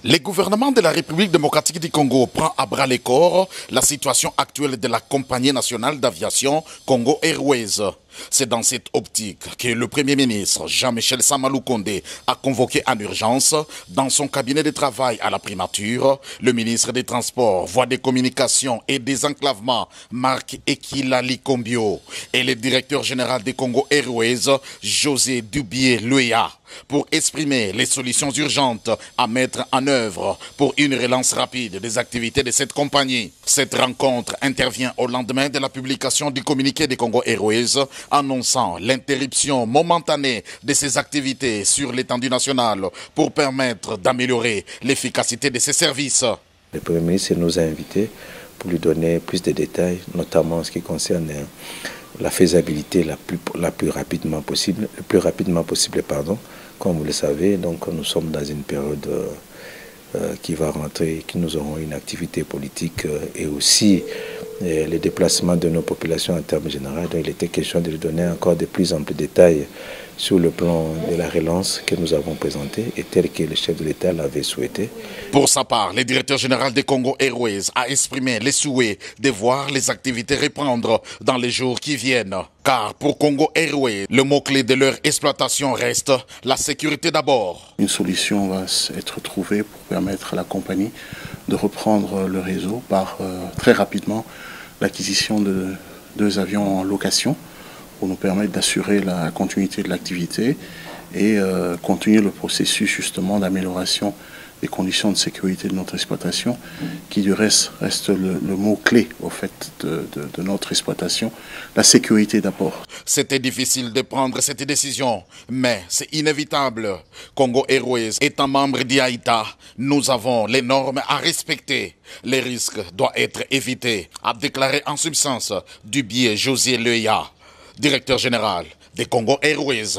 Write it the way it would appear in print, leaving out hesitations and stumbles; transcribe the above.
Le gouvernement de la République démocratique du Congo prend à bras le corps la situation actuelle de la compagnie nationale d'aviation Congo Airways. C'est dans cette optique que le Premier ministre Jean-Michel Sama Lukonde a convoqué en urgence dans son cabinet de travail à la primature le ministre des Transports, Voies des Communications et des Enclavements Marc Ekila Likombio et le directeur général de Congo Airways José Dubié-Luea pour exprimer les solutions urgentes à mettre en œuvre pour une relance rapide des activités de cette compagnie. Cette rencontre intervient au lendemain de la publication du communiqué de Congo Airways annonçant l'interruption momentanée de ses activités sur l'étendue nationale pour permettre d'améliorer l'efficacité de ses services. Le Premier ministre nous a invités pour lui donner plus de détails, notamment en ce qui concerne la faisabilité le plus rapidement possible. Comme vous le savez, donc nous sommes dans une période qui va rentrer, qui nous aurons une activité politique et aussi les déplacements de nos populations en termes généraux. Donc il était question de lui donner encore de plus amples détails sur le plan de la relance que nous avons présenté et tel que le chef de l'État l'avait souhaité. Pour sa part, le directeur général de Congo Airways a exprimé les souhaits de voir les activités reprendre dans les jours qui viennent. Car pour Congo Airways, le mot-clé de leur exploitation reste la sécurité d'abord. Une solution va être trouvée pour permettre à la compagnie de reprendre le réseau par très rapidement l'acquisition de 2 avions en location pour nous permettre d'assurer la continuité de l'activité et continuer le processus justement d'amélioration des conditions de sécurité de notre exploitation, qui du reste le mot-clé au fait de notre exploitation, la sécurité d'abord. C'était difficile de prendre cette décision, mais c'est inévitable. Congo Airways étant membre d'IATA, nous avons les normes à respecter. Les risques doivent être évités, a déclaré en substance Dubié José Luea, directeur général de Congo Airways.